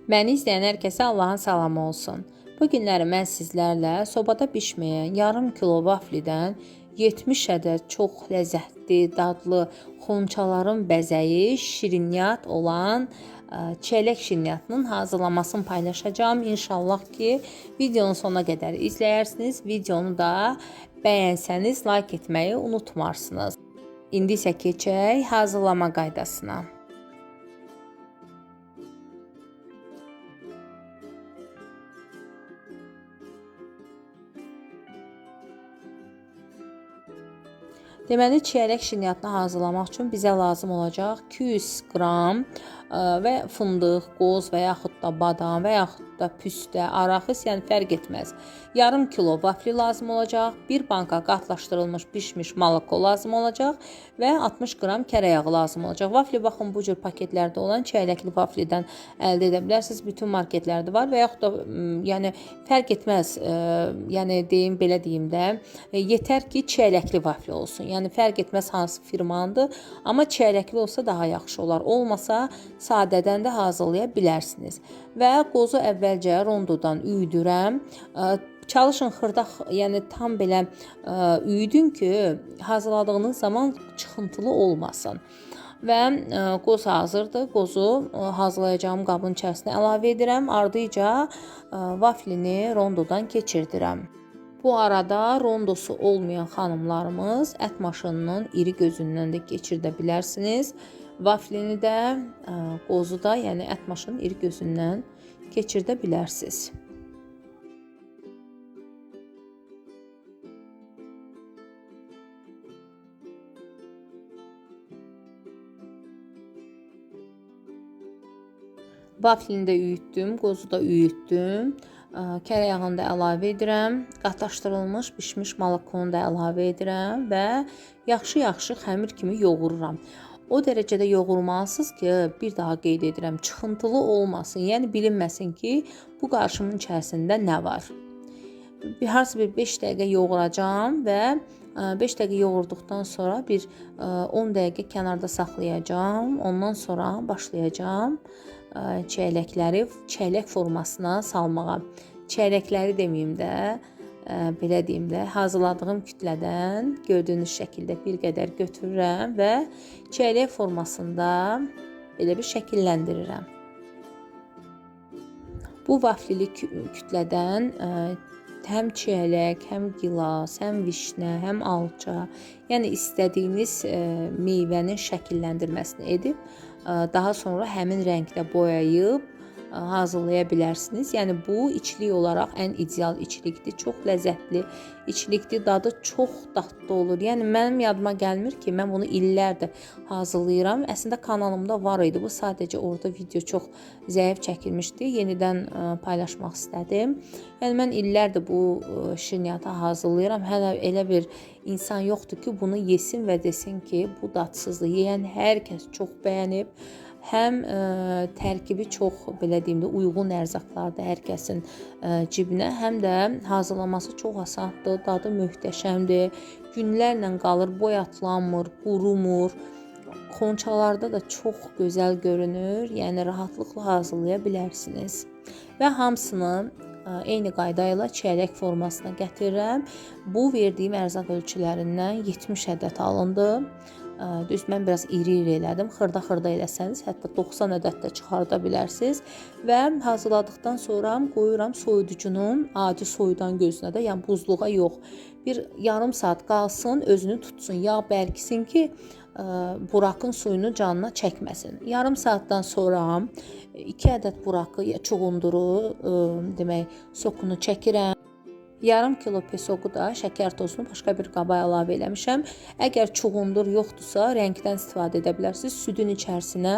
Məni izləyən hər kəsə Allahın salamı olsun. Bu günləri mən sizlərlə sobada bişməyən yarım kilo vaflidən 70 ədəd çox ləzzətli, dadlı xonçaların bəzəyi şirniyyat olan çeyrək şirniyyatının hazırlamasını paylaşacağım. İnşallah ki, videonun sonuna qədər izləyirsiniz. Videonu da bəyənsəniz like etməyi unutmarsınız. İndi isə keçək hazırlama qaydasına. Deməli, çeyrək şirniyyatını hazırlamaq üçün bizə lazım olacaq 200 qram və fındıq, qoz və yaxud da badam və yaxud da püstə, araqis, yəni fərq etməz. Yarım kilo vafli lazım olacaq, bir banka qatlaşdırılmış bişmiş malako lazım olacaq və 60 qram kərə yağı lazım olacaq. Vafli baxın bu cür paketlərdə olan çeyrəkli vaflidən əldə edə bilərsiniz. Bütün marketlərdə var və yaxud da yəni fərq etməz. Yəni belə deyim də, yetər ki, çeyrəkli vafli olsun. Yəni fərq etməz hansı firmandır, amma çeyrəkli olsa daha yaxşı olar. Olmasa sadədən də hazırlaya bilərsiniz. Və qozu əvvəlcə rondodan üyüdürəm. Çalışın xırda, yəni tam belə üyüdün ki, hazırladığınız zaman çıxıntılı olmasın. Və qoz hazırdır. Qozu hazırlayacağım qabın içərisinə əlavə edirəm. Ardıca vaflini rondodan keçirdirəm. Bu arada rondosu olmayan xanımlarımız ət maşınının iri gözündən də keçirdə bilərsiniz. Vaflini də, qozu da, yəni ət maşının iri gözündən keçirdə bilərsiniz. Vaflini də üyütdüm, qozu da üyütdüm. Kərə yağını da əlavə edirəm. Qatlaşdırılmış bişmiş malakonu da əlavə edirəm və yaxşı-yaxşı xəmir kimi yoğururam. O dərəcədə yoğurmalısınız ki, bir daha qeyd edirəm, çıxıntılı olmasın. Yəni bilinməsin ki, bu qarışımın içərisində nə var. Harca bir 5 dəqiqə yoğuracağam və 5 dəqiqə yoğurduqdan sonra bir 10 dəqiqə kənarda saxlayacağam. Ondan sonra başlayacağam çeyrəkləri çeyrək formasına salmağa. Çeyrəkləri deməyim də, belə deyim də, hazırladığım kütlədən gördüyünüz şəkildə bir qədər götürürəm və çeyrək formasında belə bir şəkilləndirirəm. Bu vaflili kütlədən həm çeyrək, həm gilas, həm vişnə, həm alça, yəni istədiyiniz meyvənin şəkilləndirməsini edib, daha sonra həmin rəngdə boyayıb hazırlaya bilərsiniz. Yəni bu içlik olaraq ən ideal içlikdir. Çox ləzzətli içlikdir. Dadı çox dadlı olur. Yəni mənim yadıma gəlmir ki, mən bunu illərdir hazırlayıram. Əslində kanalımda var idi. Bu sadəcə orada video çox zəif çəkilmişdi. Yenidən paylaşmaq istədim. Yəni mən illərdir bu şirniyyatı hazırlayıram. Hələ elə bir insan yoxdur ki, bunu yesin və desin ki, bu dadsızdır. Yeyən hər kəs çox bəyənib. Həm tərkibi çox, belə deyim də, uyğun ərzaqlardır hər kəsin cibinə, həm də hazırlaması çox asandır, dadı möhtəşəmdir, günlərlə qalır, boyatlanmır, qurumur, xonçalarda da çox gözəl görünür, yəni rahatlıqla hazırlaya bilərsiniz. Və hamısını eyni qayda ilə çeyrək formasına gətirirəm. Bu verdiyim ərzaq ölçülərindən 70 ədəd alındı. Düz mən biraz iri-iri elədim. Xırda-xırda eləsəniz, hətta 90 ədəd də çıxarda bilərsiniz. Və hazırladıqdan sonra qoyuram soyuducunun adi soyudan gözünə də, yəni buzluğa yox. Bir yarım saat qalsın, özünü tutsun, yağ bərkisin ki, buraqın suyunu canına çəkməsin. Yarım saatdan sonra 2 ədəd buraqı çuğunduru, demək, sokunu çəkirəm. Yarım kilo pesoqu da şəkər tozunu başqa bir qaba əlavə eləmişəm. Əgər çuğundur yoxdursa, rəngdən istifadə edə bilərsiniz. Südün içərisinə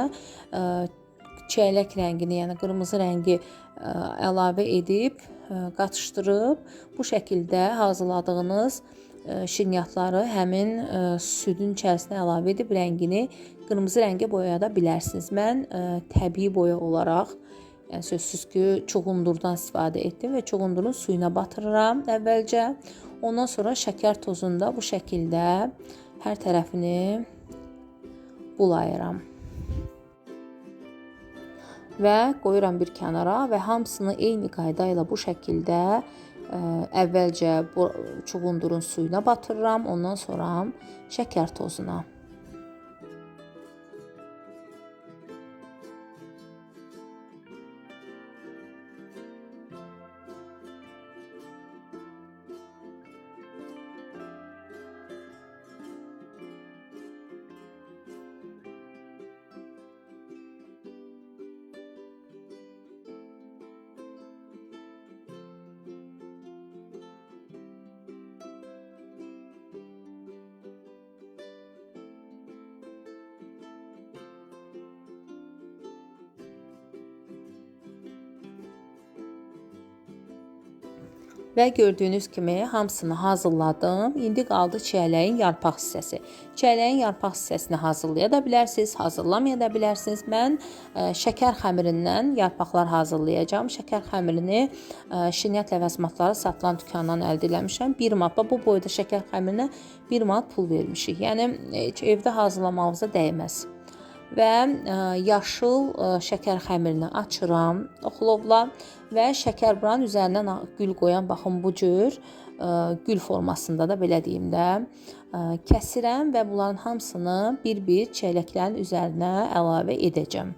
çeyrək rəngini, yəni qırmızı rəngi əlavə edib, qatışdırıb, bu şəkildə hazırladığınız şirniyyatları həmin südün içərisinə əlavə edib rəngini qırmızı rəngə boyaya bilərsiniz. Mən təbii boya olaraq, yəni sözsüz ki, çuğundurdan istifadə etdim və çuğundurun suyuna batırıram əvvəlcə. Ondan sonra şəkər tozunu da bu şəkildə hər tərəfini bulayıram. və qoyuram bir kənara və hamısını eyni qayda ilə bu şəkildə əvvəlcə bu çuğundurun suyuna batırıram, ondan sonra şəkər tozuna. Və gördüyünüz kimi hamısını hazırladım. İndi qaldı çiyələyin yarpaq hissəsi. Çiyələyin yarpaq hissəsini hazırlaya da bilərsiniz, hazırlamaya da bilərsiniz. Mən şəkər xəmirindən yarpaqlar hazırlayacağım. Şəkər xəmirini şirniyyat ləvazimatları satılan dükandan əldə etmişəm. 1 manat, bu boyda şəkər xəmirinə 1 manat pul vermişik. Yəni heç evdə hazırlamağınıza dəyməz. Və yaşıl şəkər xəmirini açıram oxlovla və şəkər buranın üzərindən gül qoyan, baxın bu cür gül formasında da belə deyim də kəsirəm və bunların hamısını bir-bir çiyələklərin üzərinə əlavə edəcəm.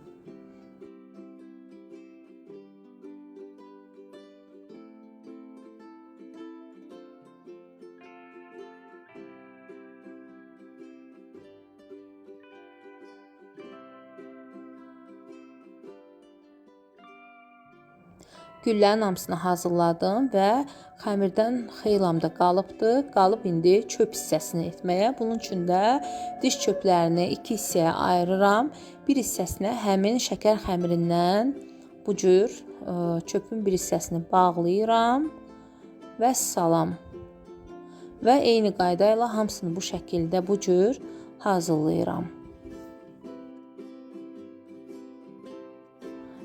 Güllərin hamısını hazırladım və xəmirdən xeylam da qalıbdır. Qalıb indi çöp hissəsini etməyə. Bunun üçün də diş çöplərini 2 hissəyə ayırıram. Bir hissəsinə həmin şəkər xəmirindən bu cür çöpün bir hissəsini bağlayıram və salam. Və eyni qayda ilə hamısını bu şəkildə bu cür hazırlayıram.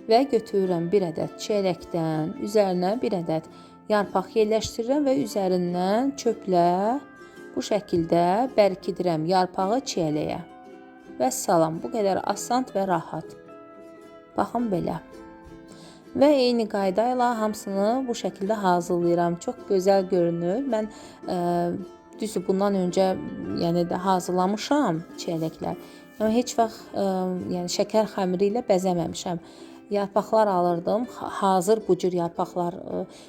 Və götürürəm bir ədəd çiyələkdən, üzərinə bir ədəd yarpaq yerləşdirirəm və üzərindən çöplə bu şəkildə bərkidirəm yarpağı çiyələyə. Və salam, bu qədər asan və rahat. Baxın belə. Və eyni qayda ilə hamısını bu şəkildə hazırlayıram. Çox gözəl görünür. Mən düzdür bundan öncə yəni də hazırlamışam çiyələklər. Amma heç vaxt yəni şəkər xəmiri ilə bəzəməmişəm. Yarpaqlar alırdım. Hazır bu cür yarpaqlar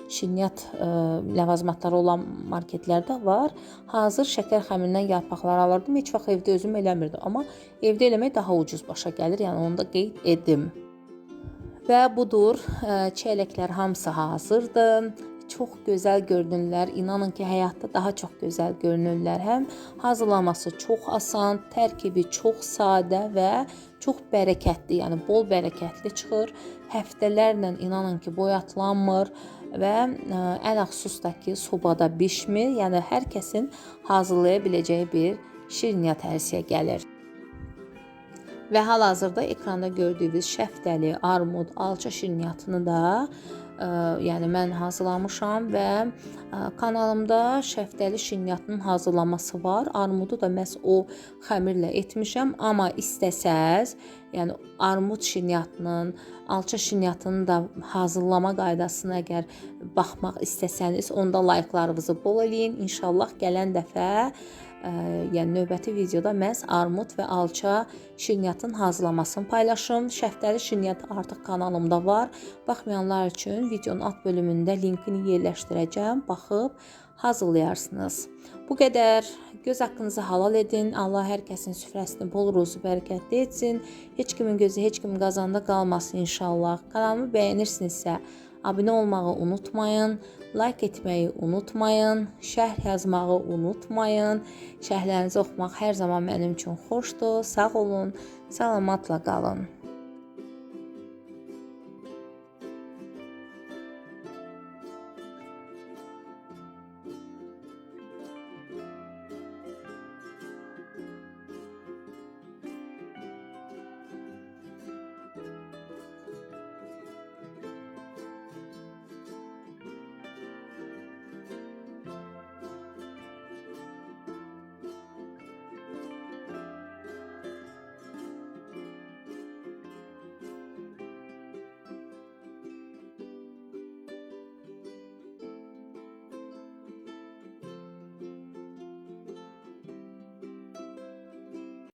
şirniyyat ləvazimatları olan marketlərdə var. Hazır şəkər xəmirindən yarpaqlar alırdım. Heç vaxt evdə özüm eləmirdim. Amma evdə eləmək daha ucuz başa gəlir. Yəni onu da qeyd edim. Və budur, çiyələklər hamısı hazırdır. Çox gözəl görünürlər. İnanın ki, həyatda daha çox gözəl görünürlər. Həm hazırlaması çox asan, tərkibi çox sadə və çox bərəkətli, yəni bol bərəkətli çıxır. Həftələrlə inanın ki, boyatlanmır və ələxüsus ki, sobada bişmir. Yəni hər kəsin hazırlaya biləcəyi bir şirniyyat ərziyə gəlir. Və hal-hazırda ekranda gördüyünüz şəftəli, armud, alça şirniyyatını da yəni mən hazırlamışam və kanalımda şəftəli şirniyyatının hazırlaması var. Armudu da məhz o xəmirlə etmişəm. Amma istəsəz, yəni armud şirniyyatının, alça şirniyyatının da hazırlama qaydasına əgər baxmaq istəsəniz, onda layıqlarınızı bol eləyin. İnşallah gələn dəfə yəni növbəti videoda məhz armud və alça şirniyyatın hazırlamasını paylaşım. Şəftəli şirniyyat artıq kanalımda var. Baxmayanlar üçün videonun alt bölümündə linkini yerləşdirəcəm. Baxıb hazırlayarsınız. Bu qədər. Göz haqqınızı halal edin. Allah hər kəsin süfrəsini bol ruzu bərəkətli etsin. Heç kimin gözü heç kimin qazanda qalmasın inşallah. Kanalımı bəyənirsinizsə abunə olmağı unutmayın. Like etməyi unutmayın. Şərh yazmağı unutmayın. Şərhlərinizi oxumaq hər zaman mənim üçün xoşdur. Sağ olun. Salamatla qalın.